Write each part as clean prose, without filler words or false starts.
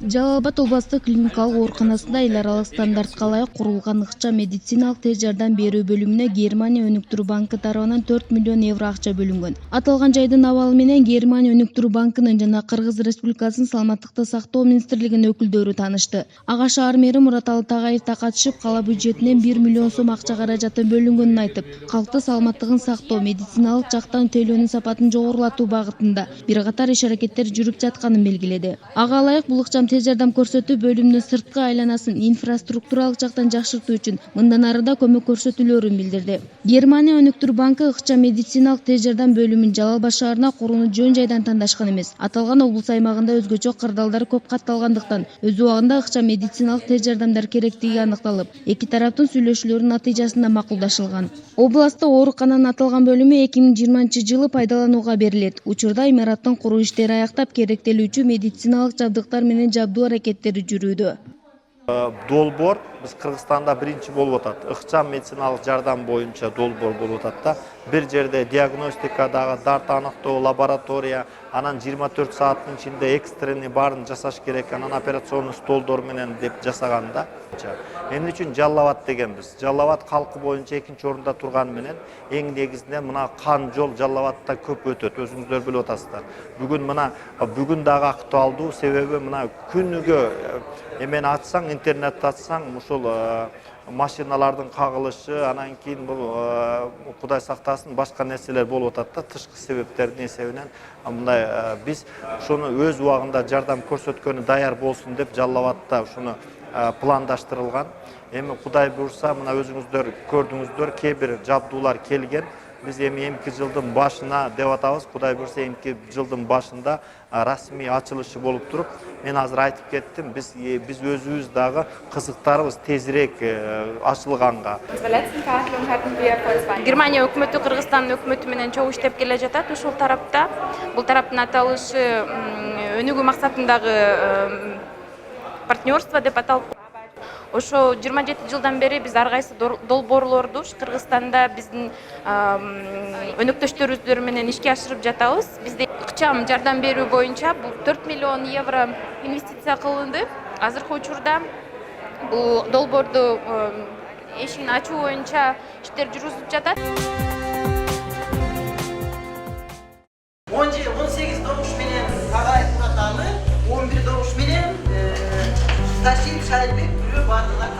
Жалал Абад областык клиникалык ооруканасында эл аралык стандартка ылайык курулган ыкчам медициналык тез жардам берүү бөлүмүнө Германия өнүктүрүү банкы тарабынан 4 миллион евро акча бөлүнгөн. Аталган жайдын абалы менен Германия өнүктүрүү банкынын жана Кыргыз Республикасынын саламаттыкты сактоо министрлигинин өкүлдөрү таанышты. Ага шаар мэри Мураталы Тагаев да катышып, кала бюджетинен 1 миллион сом акча каражаты бөлүнгөнүн айтып, калкты саламаттыгын сактоо, медициналык жактан тейлөөнүн сапатын жогорулатуу багытында бир катар иш-аракеттер жүрүп жатканын белгиледи. Ага ылайык бул ыкчам тез жардам көрсөтүү бөлүмүнүн сырткы айланасын инфраструктуралык жактан жакшыртуу үчүн мындан ары да көмөк көрсөтүлөрүн билдирди. Германия өнүктүрүү банкы ыкчам медициналык тез жардам бөлүмүн Жалал Абад шаарына курууну жөн жайдан тандашкан эмес. Аталган облус аймагында өзгөчө кырдаалдар көп катталгандыктан өз убагында ыкчам медициналык тез жардамдар керектиги аныкталып, эки тараптын сүйлөшүүлөрүнүн натыйжасында макулдашылган. Областта оорукананын аталган бөлүмү 2020-жылы пайдаланууга берилет. Учурда имараттын куруу иштери аяктап, керектелүүчү медициналык жабдыктар менен жабдуу аракеттери жүрүүдө. Долбоор биз Кыргызстанда биринчи болуп атат. Ыкчам медициналык жардам боюнча долбоор болуп атат да. Бир жерде диагностикадагы дарт аныктоо лаборатория, анан 24 сааттын ичинде экстренный баарын жасаш керек, анан операционный столдор менен деп жасаган да. Эмне үчүн Жалал Абад дегенбиз? Жалал Абад калкы боюнча экинчи орунда турган менен эң негизинен мына кан жол Жалал Абадта көп өтөт. Өзүңүздөр билип атасыздар. Бүгүн дагы актуалдуу, себеби мына күнүгө эмени ачсаң, интернетти ачсаң, ушул машиналардын кагылышы, анан кийин бул Кудай сактасын башка нерселер болуп атат да, тышкы себептердин эсебинен. Мындай биз ушуну өз убагында жардам көрсөткөнү даяр болсун деп Жалал Абадта ушуну пландаштырылган. Эми Кудай буйрса, мына өзүңүздөр көрдүңүздөр, кээ бир жабдуулар келген. Биз эмки жылдын башына деп атабыз. Кудай буйрса, эмки жылдын башында расмий ачылышы болуп туруп, мен азыр айтып кеттим, биз өзүбүз дагы кызыктарыбыз тезирээк ачылганга. Германия өкмөтү Кыргызстан өкмөтү менен чогуу иштеп келе жатат. Ушул тарапта бул тараптын аталышы өнүгүү максатындагы партнерство деп аталып. Ошо 27 жылдан бери биз ар кайсы долбоорлорду Кыргызстанда биздин өнөктөштөрүбүз менен ишке ашырып жатабыз. Бизде ыкчам жардам берүү боюнча бул 4 миллион евро инвестиция кылынды. Азыркы учурда бул долбоорду эшигин ачуу боюнча иштер жүргүзүлүп жатат. 18 добуш менен Тагаев Мураталы, 11 добуш менен Ташин Шайбек бардылар.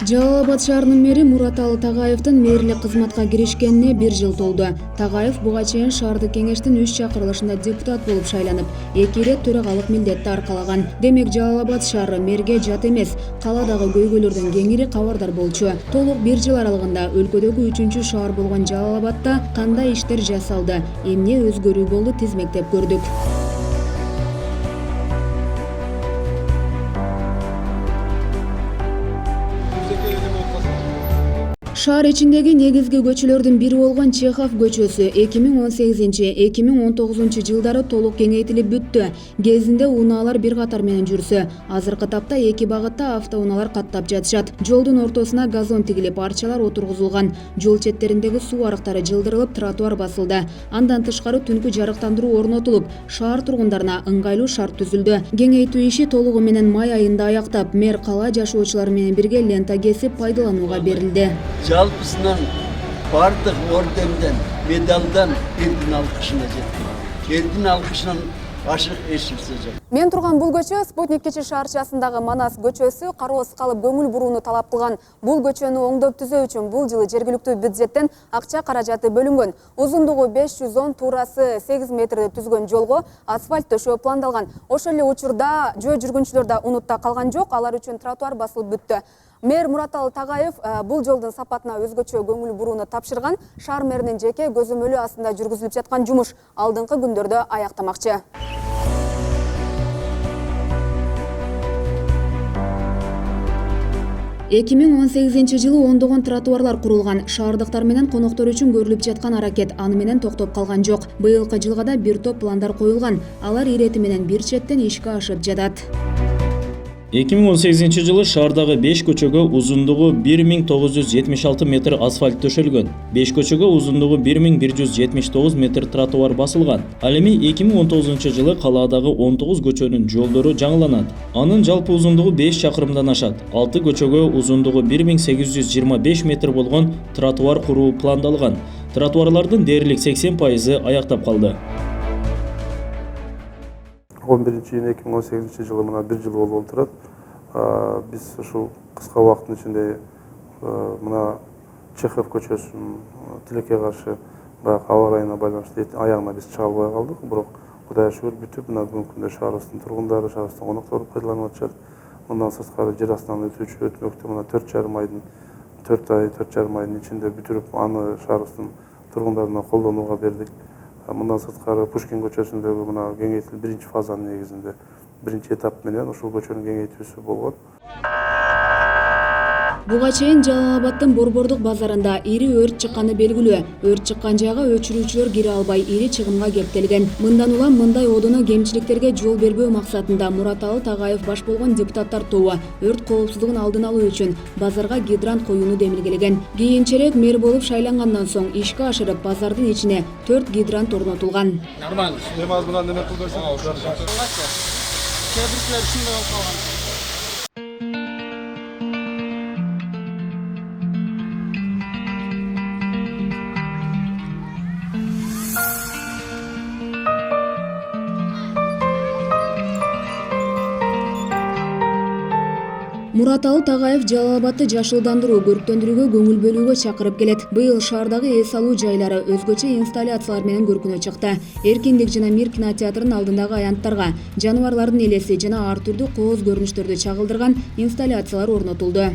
Жалал Абад шаарынын мэри Мураталы Тагаевдин мэрлик кызматка киришкенине 1 жыл толду. Тагаев буга чейин шаардык кеңештин 3 чакырылышында депутат болуп шайланып, 2 ирет төрагалык милдетти аркалаган. Демек Жалал Абад шаары мэрге жат эмес, каладагы көйгөйлөрдөн кеңири кабардар болчу. Толук 1 жыл аралыгында өлкөдөгү 3-чү шаар болгон Жалал Абадта кандай иштер жасалды, эмне өзгөрүү болду тизмектеп көрдүк. Шаар ичиндеги негизги көчөлөрдүн бири болгон Чехов көчөсү 2018-2019 жылдары толук кеңейтилип бүттү. Кезинде унаалар бир катар менен жүрсө, азыркы тапта 2 багытта автоунаалар каттап жатышат. Жолдун ортосуна газон тигилип, арчалар отургузулган. Жол четтериндеги суу арыктары жылдырылып, тротуар басылды. Андан тышкары түнкү жарыктандыруу орнотулуп, шаар тургундарына ыңгайлуу шарт түзүлдү. Кеңейтүү иши толугу менен май айында аяктап, мэр кала жашоочулары менен бирге лента кесип пайдаланууга берилди. Жалпысынан бардық орденден, медалдан элдин алкышына жеткен. Элдин алкышынан ашык эшиксе жок. Мен турган бул көчө Спутник кичи шаарчасындагы Манас көчөсү кароос калып көңүл бурууну талап кылган. Бул көчөнү оңдоп түзөө үчүн бул жылы жергиликтүү бюджеттен акча каражаты бөлүнгөн. Узундугу 510, туурасы 8 метрди түзгөн жолго асфальт төшөө пландалган. Ошол эле учурда жөө жүргүнчүлөр да унутта калган жок, алар үчүн тротуар басылып бүттү. Мэр Мураталы Тагаев бул жолдун сапатына өзгөчө көңүл бурууну тапшырган. Шаар мэринин жеке көзөмөлү астында жүргүзүлүп жаткан жумуш алдыңкы күндөрдө аяктамакчы. 2018 жылы ондогон тротуарлар курулган. Шаардыктар менен коноктор үчүн көрүлүп жаткан аракет аны менен токтоп калган жок. Быйылкы жылга да бир топ пландар коюлган. Алар ирети менен бир четтен ишке ашып жатат. 2018 жылы шаардагы 5 көчөгө узундугу 1976 метр асфальт төшөлгөн. 5 көчөгө узундугу 1179 метр тротуар басылган. Ал эми 2019 жылы калаадагы 19 көчөнүн жолдору жаңыланат. Анын жалпы узундугу 5 чакырымдан ашат. 6 көчөгө узундугу 1825 метр болгон тротуар куруу пландалган. Тротуарлардын дээрлик 80% аяктап калды. 11-июнь 2018 жылы мына 1 жыл болуп отурат. Биз ушул кыска убакыттын ичинде мына Чехов көчөсүнүн тилекке каршы баягы аба ырайына байланыштуу аягына биз чыга албай калдык. Бирок Кудайга шүгүр бүтүп мына бүгүнкү күндө шаарыбыздын тургундары, шаарыбыздын коноктору пайдаланып атышат. Мындан сырткары жер астынан өтүүчү өтмөктө мына 4,5 айдын ичинде бүтүрүп аны шаарыбыздын тургундарына колдонууга бердик. Мындан сырткары Пушкин көчөсүндөгү мына кеңейтилген биринчи фазанын негизинде биринчи этап менен ушул көчөнүн кеңейтүүсү болгон. Буга чейин Жалал Абадтын Борбордук базарында ири өрт чыкканы белгилүү. Өрт чыккан жайга өчүрүүчүлөр кире албай ири чыгымга кептелген. Мындан улам мындай одуна кемчиликтерге жол бербөө максатында Мураталы Тагаев баш болгон депутаттар тобу өрт коопсуздугун алдын алуу үчүн базарга гидрант коюуну демилгелеген. Кийинчерээк мэр болуп шайлангандан соң ишке ашырып базардын ичине 4 гидрант орнотулган. Нормально. Демаз мына неме кылдырсаң, кебирчилер ушундай болуп калган. Мураталы Тагаев Жалал Абадты жашылдандыруу, көрктөндүрүүгө көңүл бөлүүгө чакырып келет. Быйыл шаардагы эс алуу жайлары өзгөчө инсталляциялар менен көркүнө чыкты. Эркиндик жана Мир кинотеатрынын алдындагы аянттарга жаныбарлардын элеси жана ар түрдүү кооз көрүнүштөрдү чагылдырган инсталляциялар орнотулду.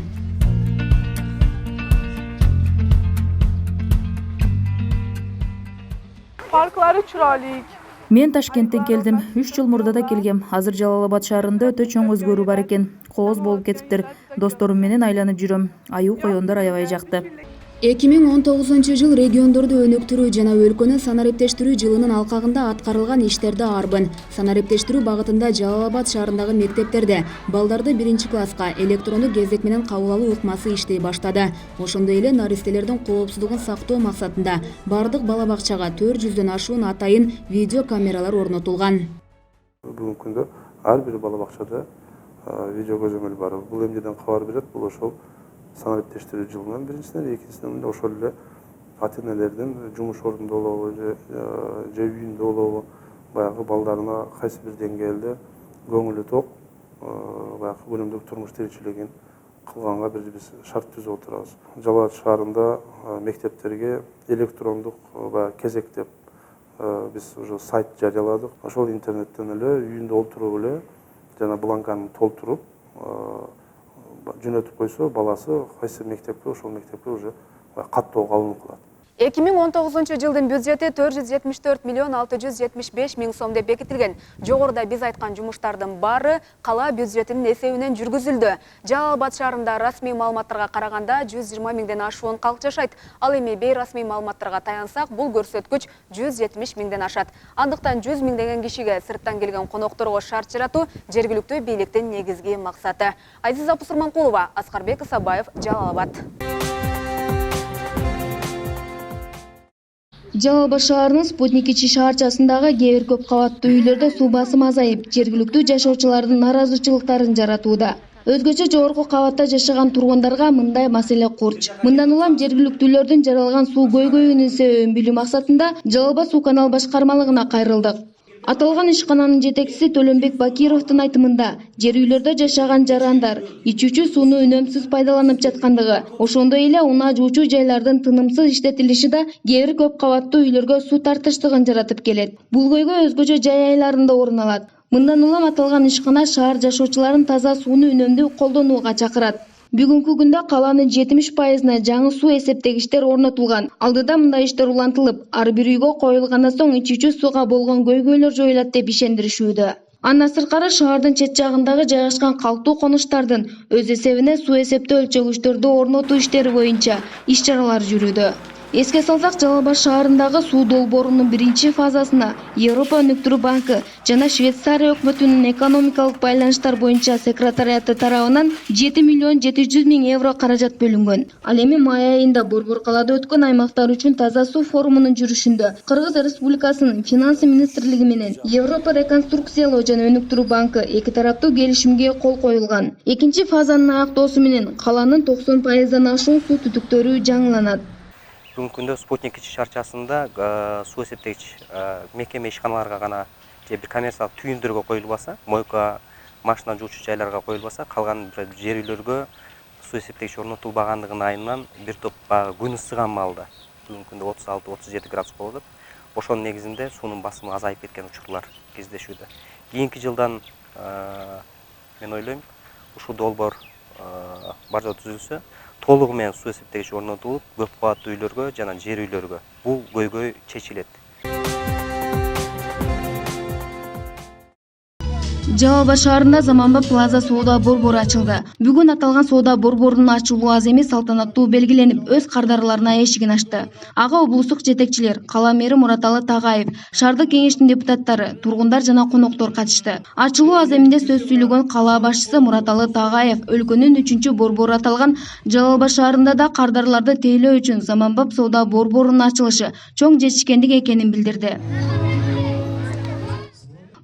Parkları чырайлуу. Мен Ташкенттен келдим. 3 жыл мурда да келгем. Азыр Жалал Абад шаарында өтө чоң өзгөрүү бар экен. Кооз болуп кетиптир. Досторум менен айланып жүрөм. Аюу коёндар аябай жакты. 2019 жыл региондорду өнүктүрүү жана өлкөнү санариптештирүү жылынын алкагында аткарылган иштерди арбын. Санариптештирүү багытында Жалал Абад шаарындагы мектептерде балдарды 1-класска электрондук кезек менен кабыл алуу ыкмасы иштей баштады. Ошондой эле наристелердин коопсуздугун сактоо максатында бардык бала бакчага 400дөн ашуун атайын видео камералар орнотулган. Бүгүнкү күндө ар бир бала бакчада видео көзөмөл бар. Бул эмнеден кабар берет? Бул ошол санариптештирүү жылынан биринчиден, экинчиден ошол эле ата-энелердин жумуш ордунда болобу же үйүндө болобу баягы балдарына кайсы бир деңгээлде көңүлү ток баягы күнүмдүк турмуш тиричилигин кылганга бир биз шарт түзүп отурабыз. Жалал Абад шаарында мектептерге электрондук баягы кезек деп биз уже сайт жарыяладык. Ошол интернеттен эле үйүндө олтуруп эле жана бланканы толтуруп жөнөтүп койсо баласы кайсы мектепке ошол мектепке уже каттоого алынып калат. 2019 жылдын бюджети 474 миллион 675 миң сом деп бекитилген. Жогоруда биз айткан жумуштардын баары кала бюджетинин эсебинен жүргүзүлдү. Жалал Абад шаарында расмий маалыматтарга караганда 120 миңден ашуун калк жашайт. Ал эми бейрасмий маалыматтарга таянсак, бул көрсөткүч 170 миңден ашат. Андыктан 100 миңдеген кишиге сырттан келген конокторго шарт жаратуу жергиликтүү бийликтин негизги максаты. Айзиза Пусурманкулова, Аскарбек Исабаев, Жалал Абад. Жалал Абад шаарынын Спутник ичи шаарчасындагы кээ бир көп кабаттуу үйлөрдө суу басымы азайып, жергиликтүү жашоочулардын наразычылыктарын жаратууда. Өзгөчө жогорку кабатта жашаган тургундарга мындай маселе курч. Мындан улам жергиликтүүлөрдүн жаралган суу көйгөйүнүн себебин билүү максатында Жалал Абад суу канал башкармалыгына кайрылдык. Аталган ишкананын жетекчиси Төлөнбек Бакировдун айтымында, жер үйлөрдө жашаган жарандар ичүүчү сууну үнөмсүз пайдаланып жаткандыгы, ошондой эле унаа жуучу жайлардын тынымсыз иштетилиши да кээ бир көп кабаттуу үйлөргө суу тартыштыгын жаратып келет. Бул көйгөй өзгөчө жай айларында орун алат. Мындан улам аталган ишкана шаар жашоочуларын таза сууну үнөмдүү колдонууга чакырат. Бүгүнкү күндө каланын 70%-на жаңы суу эсептегичтер орнотулган. Алдыда мындай иштер улантылып, ар бир үйгө коюлгандан соң ичүүчү сууга болгон көйгөйлөр жоюлат деп ишендиришүүдө. Андан сырткары шаардын чет жагындагы жайгашкан калктуу конуштардын өз эсебине суу эсептөө өлчөгүчтөрдү орнотуу иштери боюнча иш чаралар жүрүүдө. Эске салсак, Жалал Абад шаарындагы суу долбоорунун биринчи фазасына Европа өнүктүрүү банкы жана Швейцария өкмөтүнүн экономикалык байланыштар боюнча секретариаты тарабынан 7 миллион 700 миң евро каражат бөлүнгөн. Ал эми май айында Борбор калаада өткөн аймактар үчүн таза суу форумунун жүрүшүндө Кыргыз Республикасынын финансы министрлиги менен Европа реконструкциялоо жана өнүктүрүү банкы эки тараптуу келишимге кол коюлган. Экинчи фазанын аяктоосу менен каланын 90%дан ашуун суу түтүктөрү жаңыланат. Бүгүнкү күндө спутник кичи шарчасында суу эсептегич мекеме ишканаларга гана же бир коммерциялык түйүндөргө коюлбаса, мойка, машина жуучу жайларга коюлбаса, калган жер үйлөргө суу эсептегич орнотулбагандыгын айынан бир топ күн ысыган маалда бүгүнкү күндө 36-37 градус болуп атат. Ошонун негизинде суунун басымы азайып кеткен учурлар кездешүүдө. Кийинки жылдан мен ойлойм, ушул долбоор бар жолу түзүлсө, толугу менен суу эсептегич орнотулуп, көп кабаттуу үйлөргө жана жер үйлөргө бул көйгөй чечилет. Жалал Абад шаарында Заманбап Плаза соода борбору ачылды. Бүгүн аталган соода борборунун ачылуу аземи салтанаттуу белгиленип, өз кардарларына эшигин ачты. Ага облустук жетекчилер, кала мэри Мураталы Тагаев, шаардык кеңештин депутаттары, тургундар жана коноктор катышты. Ачылуу аземинде сөз сүйлөгөн кала башчысы Мураталы Тагаев өлкөнүн 3-чү борбору аталган Жалал Абад шаарында да кардарларды тейлөө үчүн Заманбап соода борборунун ачылышы чоң жетишкендик экенин билдирди.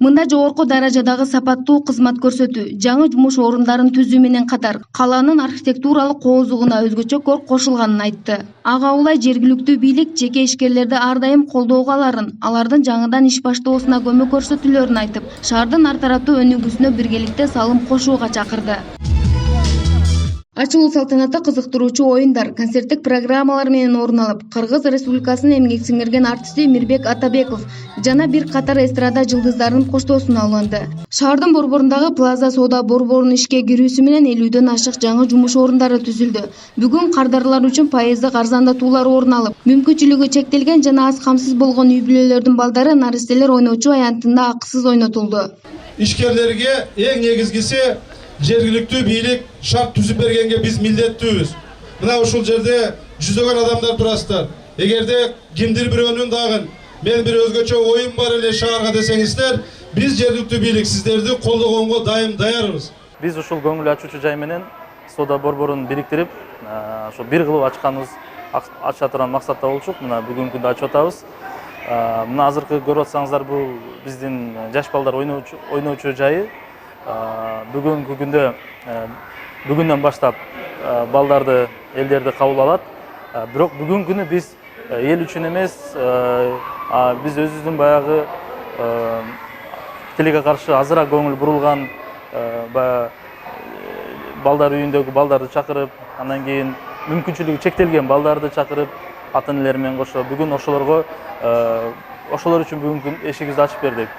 Мында жогорку даражадагы сапаттуу кызмат көрсөтүү, жаңы жумуш орундарын түзүү менен катар каланын архитектуралык коозугуна өзгөчө кор кошулганын айтты. Ага улай жергиликтүү бийлик жеке ишкерлерди ар дайым колдоого аларын, алардын жаңыдан иш баштоосуна көмөк көрсөтүүлөрүн айтып, шаардын ар тараптуу өнүгүүсүнө биргеликте салым кошууга чакырды. Ачылуу салтанаты кызыктыруучу оюндар, концерттик программалар менен орун алып, Кыргыз Республикасынын эмгек сиңирген артисти Мирбек Атабеков жана бир катар эстрада жылдыздарынын коштоосуна уланды. Шаардын борборундагы Плаза соода борборунун ишке кирүүсү менен 50дөн ашык жаңы жумуш орундары түзүлдү. Бүгүн кардарлар үчүн пайыздык арзандатуулар орун алып, мүмкүнчүлүгү чектелген жана аз камсыз болгон үй бүлөлөрдүн балдары нарестелер ойночу аянтында акысыз ойнотулду. İşkerlerge en негизгиси жергиликтүү бийлик шарт түзүп бергенге биз милдеттүүбүз. Мына ушул жерде жүзөгөн адамдар турасыздар. Эгерде кимдир бирөөнүн дагы мен бир өзгөчө оюм бар эле шаарга десеңиздер, биз жергиликтүү бийлик сиздерди колдогонго дайым даярбыз. Биз ушул көңүл ачуучу жай менен соода борборун бириктирип, ошо бир кылып ачканыбыз ача турган максатта болчук. Мына бүгүнкү күндө ачып атабыз. Мына азыркы көрүп атсаңыздар, бул биздин жаш балдар ойночу жайы. Бүгүнкү күндө бүгүндөн баштап балдарды, элдерди кабыл алат. Бирок бүгүнкү күнү биз эл үчүн эмес, биз өзүбүздүн баягы тилекке каршы азыраак көңүл бурулган балдар үйүндөгү балдарды чакырып, андан кийин мүмкүнчүлүгү чектелген балдарды чакырып, ата энелер менен кошо бүгүн ошолор үчүн бүгүнкү эшигибизди ачып бердик.